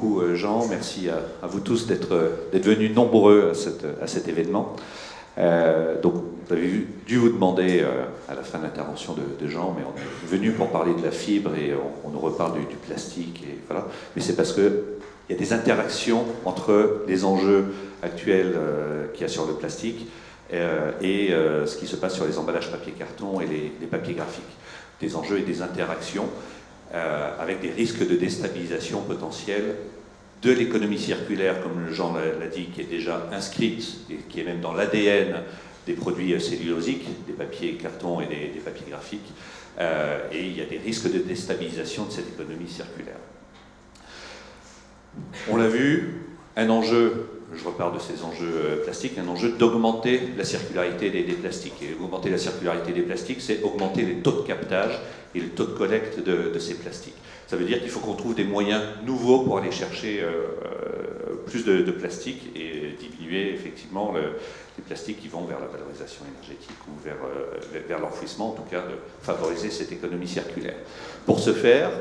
beaucoup Jean, merci à vous tous d'être venus nombreux à cet événement. Donc vous avez dû vous demander à la fin de l'intervention de Jean, mais on est venu pour parler de la fibre et on nous reparle du plastique, et voilà. Mais c'est parce qu'il y a des interactions entre les enjeux actuels qu'il y a sur le plastique et ce qui se passe sur les emballages papier-carton et les papiers graphiques. Des enjeux et des interactions avec des risques de déstabilisation potentielle de l'économie circulaire, comme Jean l'a dit, qui est déjà inscrite et qui est même dans l'ADN des produits cellulosiques, des papiers carton et des papiers graphiques, et il y a des risques de déstabilisation de cette économie circulaire. On l'a vu, un enjeu, je repars de ces enjeux plastiques, un enjeu d'augmenter la circularité des plastiques. Et augmenter la circularité des plastiques, c'est augmenter les taux de captage et les taux de collecte de ces plastiques. Ça veut dire qu'il faut qu'on trouve des moyens nouveaux pour aller chercher plus de plastique et diminuer effectivement les plastiques qui vont vers la valorisation énergétique ou vers l'enfouissement, en tout cas de favoriser cette économie circulaire. Pour ce faire,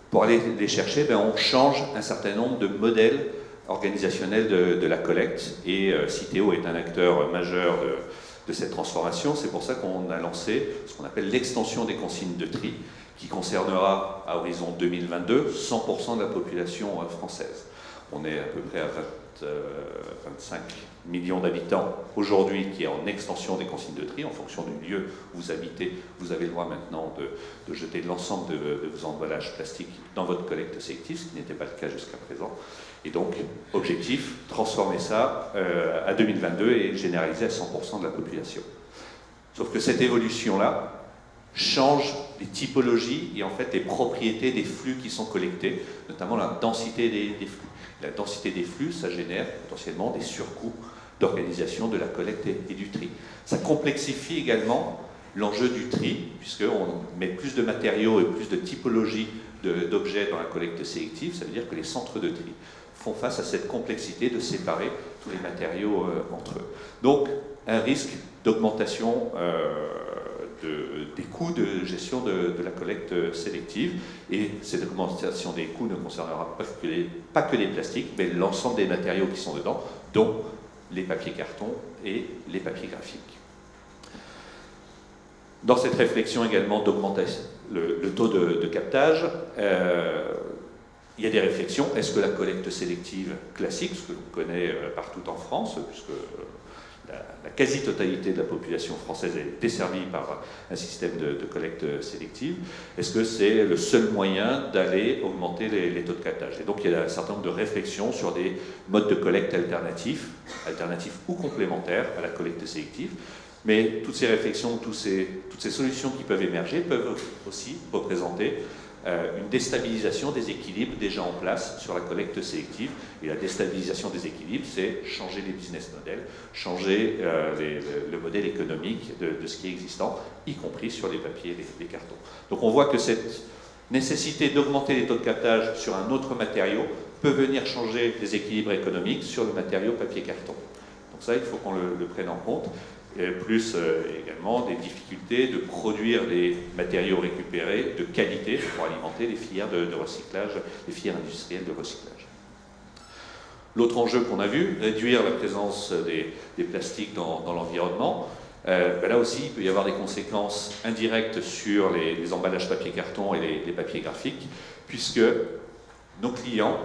pour aller les chercher, on change un certain nombre de modèles organisationnels de la collecte, et Citeo est un acteur majeur de cette transformation. C'est pour ça qu'on a lancé ce qu'on appelle l'extension des consignes de tri, qui concernera à horizon 2022 100% de la population française. On est à peu près à 25 millions d'habitants aujourd'hui qui est en extension des consignes de tri. En fonction du lieu où vous habitez, vous avez le droit maintenant de jeter l'ensemble de vos emballages plastiques dans votre collecte sélective, ce qui n'était pas le cas jusqu'à présent. Et donc, objectif, transformer ça à 2022 et généraliser à 100% de la population. Sauf que cette évolution-là change les typologies et en fait les propriétés des flux qui sont collectés, notamment la densité des flux. La densité des flux, ça génère potentiellement des surcoûts d'organisation de la collecte et du tri. Ça complexifie également l'enjeu du tri, puisqu'on met plus de matériaux et plus de typologies d'objets dans la collecte sélective. Ça veut dire que les centres de tri font face à cette complexité de séparer tous les matériaux entre eux. Donc, un risque d'augmentation des coûts de gestion de la collecte sélective, et cette augmentation des coûts ne concernera pas que les plastiques, mais l'ensemble des matériaux qui sont dedans, dont les papiers cartons et les papiers graphiques. Dans cette réflexion également d'augmenter le taux de captage, il y a des réflexions. Est-ce que la collecte sélective classique, ce que l'on connaît partout en France, puisque la quasi-totalité de la population française est desservie par un système de collecte sélective, est-ce que c'est le seul moyen d'aller augmenter les taux de captage? Et donc il y a un certain nombre de réflexions sur des modes de collecte alternatifs ou complémentaires à la collecte sélective. Mais toutes ces réflexions, toutes ces solutions qui peuvent émerger peuvent aussi représenter une déstabilisation des équilibres déjà en place sur la collecte sélective. Et la déstabilisation des équilibres, c'est changer les business models, changer le modèle économique de ce qui est existant, y compris sur les papiers et les cartons. Donc on voit que cette nécessité d'augmenter les taux de captage sur un autre matériau peut venir changer les équilibres économiques sur le matériau papier-carton. Donc ça, il faut qu'on le prenne en compte. Plus également des difficultés de produire des matériaux récupérés de qualité pour alimenter les filières de recyclage, les filières industrielles de recyclage. L'autre enjeu qu'on a vu, réduire la présence des plastiques dans l'environnement. Là aussi, il peut y avoir des conséquences indirectes sur les emballages papier-carton et les papiers graphiques, puisque nos clients,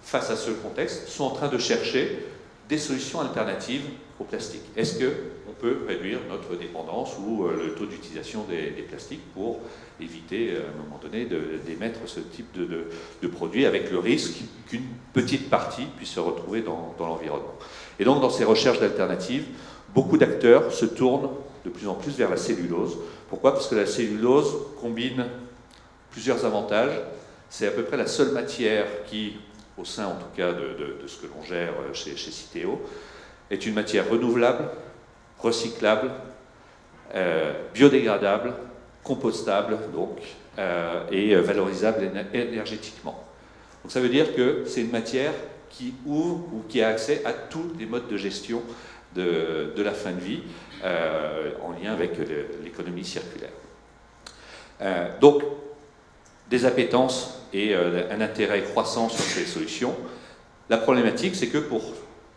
face à ce contexte, sont en train de chercher des solutions alternatives au plastique. Est-ce qu'on peut réduire notre dépendance ou le taux d'utilisation des plastiques pour éviter, à un moment donné, d'émettre ce type de produit avec le risque qu'une petite partie puisse se retrouver dans l'environnement. Et donc, dans ces recherches d'alternatives, beaucoup d'acteurs se tournent de plus en plus vers la cellulose. Pourquoi? Parce que la cellulose combine plusieurs avantages. C'est à peu près la seule matière qui, au sein en tout cas de ce que l'on gère chez Citeo, est une matière renouvelable, recyclable, biodégradable, compostable donc, et valorisable énergétiquement. Donc ça veut dire que c'est une matière qui ouvre ou qui a accès à tous les modes de gestion de la fin de vie en lien avec l'économie circulaire. Donc des appétences et un intérêt croissant sur ces solutions. La problématique, c'est que pour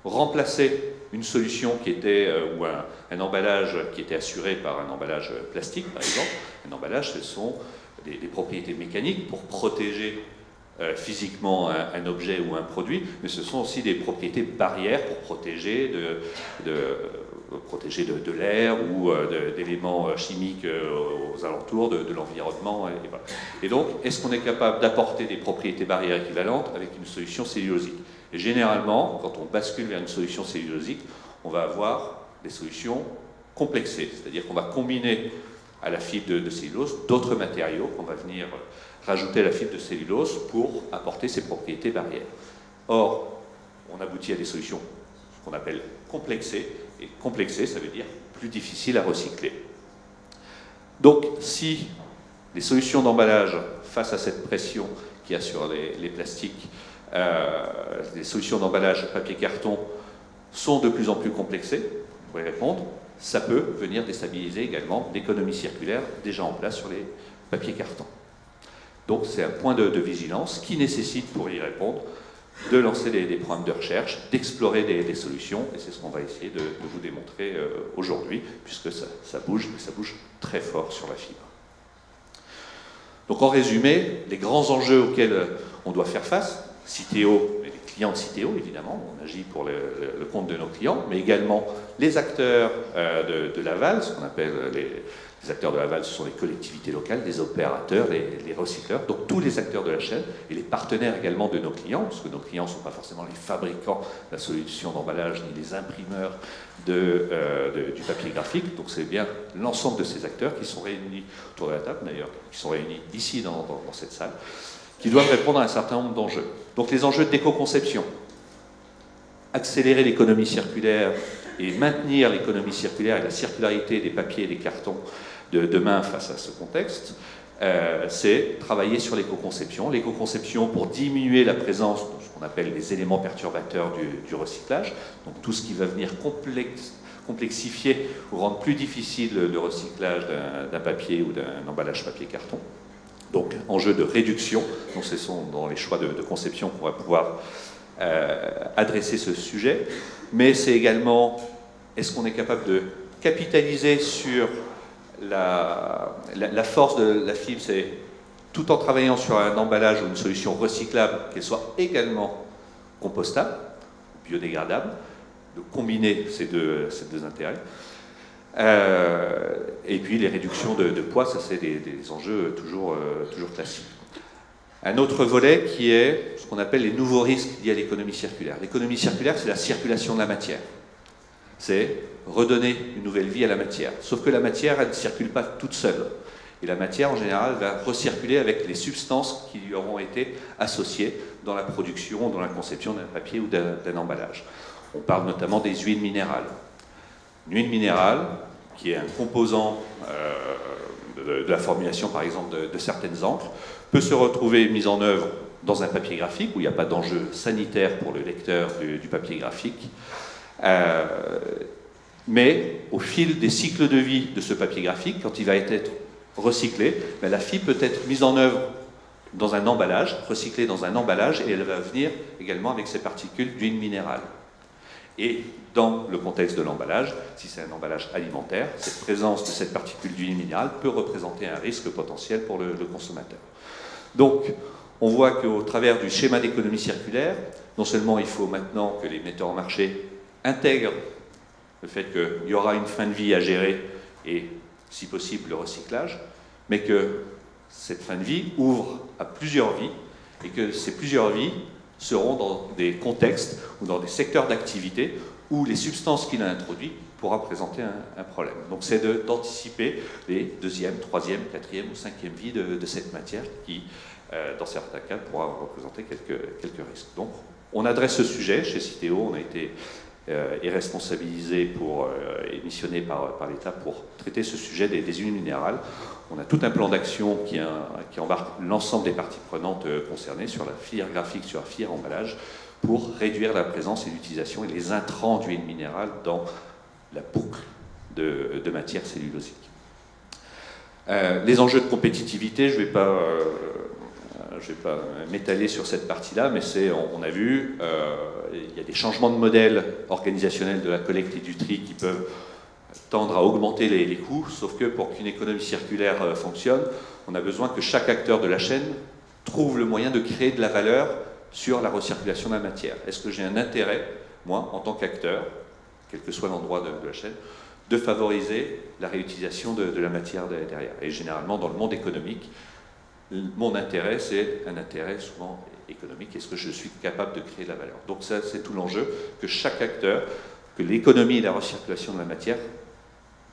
remplacer une solution qui était, ou un emballage qui était assuré par un emballage plastique, par exemple, un emballage, ce sont des propriétés mécaniques pour protéger physiquement un objet ou un produit, mais ce sont aussi des propriétés barrières pour protéger de l'air ou d'éléments chimiques aux alentours de l'environnement. Et donc, est-ce qu'on est capable d'apporter des propriétés barrières équivalentes avec une solution cellulosique? Et généralement, quand on bascule vers une solution cellulosique, on va avoir des solutions complexées, c'est-à-dire qu'on va combiner à la fibre de cellulose d'autres matériaux qu'on va venir rajouter à la fibre de cellulose pour apporter ces propriétés barrières. Or, on aboutit à des solutions qu'on appelle complexées, et complexées, ça veut dire plus difficiles à recycler. Donc, si les solutions d'emballage, face à cette pression qu'il y a sur les plastiques, les solutions d'emballage papier-carton sont de plus en plus complexées, vous pourrez répondre, ça peut venir déstabiliser également l'économie circulaire déjà en place sur les papiers-cartons. Donc c'est un point de vigilance qui nécessite, pour y répondre, de lancer des programmes de recherche, d'explorer des solutions, et c'est ce qu'on va essayer de vous démontrer aujourd'hui, puisque ça bouge, et ça bouge très fort sur la fibre. Donc en résumé, les grands enjeux auxquels on doit faire face, Citeo, et les clients de Citeo évidemment, on agit pour le compte de nos clients, mais également les acteurs de l'aval, ce qu'on appelle les acteurs de l'aval, ce sont les collectivités locales, les opérateurs, les recycleurs, donc tous les acteurs de la chaîne et les partenaires également de nos clients, parce que nos clients ne sont pas forcément les fabricants de la solution d'emballage ni les imprimeurs du papier graphique, donc c'est bien l'ensemble de ces acteurs qui sont réunis autour de la table d'ailleurs, qui sont réunis ici dans cette salle, qui doivent répondre à un certain nombre d'enjeux. Donc les enjeux d'éco-conception, accélérer l'économie circulaire et maintenir l'économie circulaire et la circularité des papiers et des cartons de demain face à ce contexte, c'est travailler sur l'éco-conception. L'éco-conception pour diminuer la présence de ce qu'on appelle les éléments perturbateurs du recyclage, donc tout ce qui va venir complexifier ou rendre plus difficile le recyclage d'un papier ou d'un emballage papier-carton. Donc enjeu de réduction, donc ce sont dans les choix de conception qu'on va pouvoir adresser ce sujet, mais c'est également, est-ce qu'on est capable de capitaliser sur la force de la fibre, c'est tout en travaillant sur un emballage ou une solution recyclable, qu'elle soit également compostable, biodégradable, de combiner ces deux intérêts. Et puis les réductions de poids, ça c'est des enjeux toujours classiques. Un autre volet qui est ce qu'on appelle les nouveaux risques liés à l'économie circulaire. L'économie circulaire, c'est la circulation de la matière. C'est redonner une nouvelle vie à la matière. Sauf que la matière, elle ne circule pas toute seule. Et la matière, en général, va recirculer avec les substances qui lui auront été associées dans la production, dans la conception d'un papier ou d'un emballage. On parle notamment des huiles minérales. Une huile minérale, qui est un composant de la formulation, par exemple, de certaines encres, peut se retrouver mise en œuvre dans un papier graphique, où il n'y a pas d'enjeu sanitaire pour le lecteur du papier graphique. Mais au fil des cycles de vie de ce papier graphique, quand il va être recyclé, la fibre peut être mise en œuvre dans un emballage, recyclée dans un emballage, et elle va venir également avec ses particules d'huile minérale. Et dans le contexte de l'emballage, si c'est un emballage alimentaire, cette présence de cette particule d'huile minérale peut représenter un risque potentiel pour le consommateur. Donc, on voit qu'au travers du schéma d'économie circulaire, non seulement il faut maintenant que les metteurs en marché intègrent le fait qu'il y aura une fin de vie à gérer et, si possible, le recyclage, mais que cette fin de vie ouvre à plusieurs vies et que ces plusieurs vies seront dans des contextes ou dans des secteurs d'activité où les substances qu'il a introduites pourra présenter un problème. Donc c'est d'anticiper les deuxième, troisième, quatrième ou cinquième vies de cette matière qui, dans certains cas, pourra représenter quelques risques. Donc on adresse ce sujet chez Citeo, on a été responsabilisé et missionné par l'État pour traiter ce sujet des huiles minérales. On a tout un plan d'action qui embarque l'ensemble des parties prenantes concernées sur la filière graphique, sur la filière emballage, pour réduire la présence et l'utilisation et les intrants d'huile minérale dans la boucle de matière cellulosique. Les enjeux de compétitivité, je ne vais pas je ne vais pas m'étaler sur cette partie-là, mais on a vu, il y a des changements de modèle organisationnel de la collecte et du tri qui peuvent tendre à augmenter les coûts, sauf que pour qu'une économie circulaire fonctionne, on a besoin que chaque acteur de la chaîne trouve le moyen de créer de la valeur sur la recirculation de la matière. Est-ce que j'ai un intérêt, moi, en tant qu'acteur, quel que soit l'endroit de la chaîne, de favoriser la réutilisation de la matière derrière? Et généralement, dans le monde économique, mon intérêt, c'est un intérêt souvent économique. Est-ce que je suis capable de créer de la valeur? Donc ça, c'est tout l'enjeu, que chaque acteur, que l'économie et la recirculation de la matière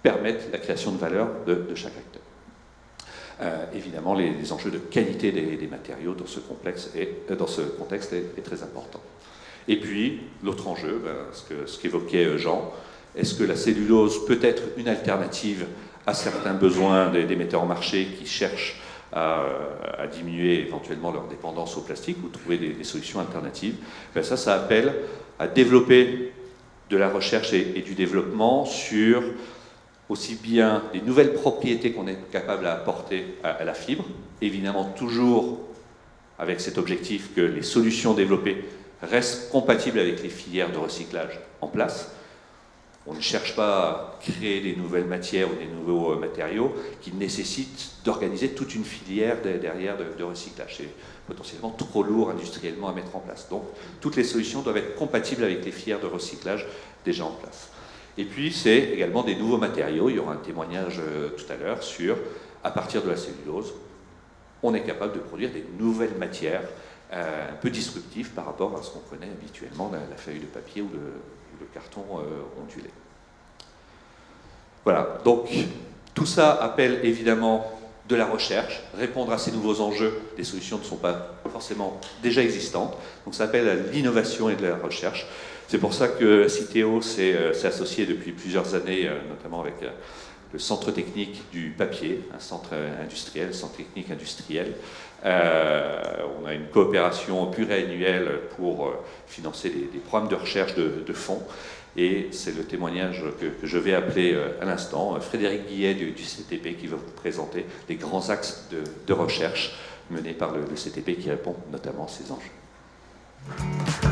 permettent la création de valeur de chaque acteur. Évidemment, les enjeux de qualité des matériaux dans ce contexte est très important. Et puis, l'autre enjeu, ce qu'évoquait Jean, est-ce que la cellulose peut être une alternative à certains besoins des metteurs en marché qui cherchent à diminuer éventuellement leur dépendance au plastique ou trouver des solutions alternatives? Ça appelle à développer de la recherche et du développement sur aussi bien les nouvelles propriétés qu'on est capable d'apporter à la fibre, évidemment toujours avec cet objectif que les solutions développées restent compatibles avec les filières de recyclage en place. On ne cherche pas à créer des nouvelles matières ou des nouveaux matériaux qui nécessitent d'organiser toute une filière derrière de recyclage. C'est potentiellement trop lourd industriellement à mettre en place. Donc, toutes les solutions doivent être compatibles avec les filières de recyclage déjà en place. Et puis, c'est également des nouveaux matériaux. Il y aura un témoignage tout à l'heure sur, à partir de la cellulose, on est capable de produire des nouvelles matières un peu disruptives par rapport à ce qu'on connaît habituellement, la feuille de papier ou le carton ondulé. Voilà, donc tout ça appelle évidemment de la recherche, répondre à ces nouveaux enjeux. Les solutions ne sont pas forcément déjà existantes, donc ça appelle à l'innovation et de la recherche. C'est pour ça que Citeo s'est associé depuis plusieurs années, notamment avec le Centre technique du papier, un centre industriel, centre technique industriel. On a une coopération pluriannuelle pour financer des programmes de recherche de fonds. Et c'est le témoignage que je vais appeler à l'instant Frédéric Guillet du CTP qui va vous présenter les grands axes de recherche menés par le CTP qui répond notamment à ces enjeux.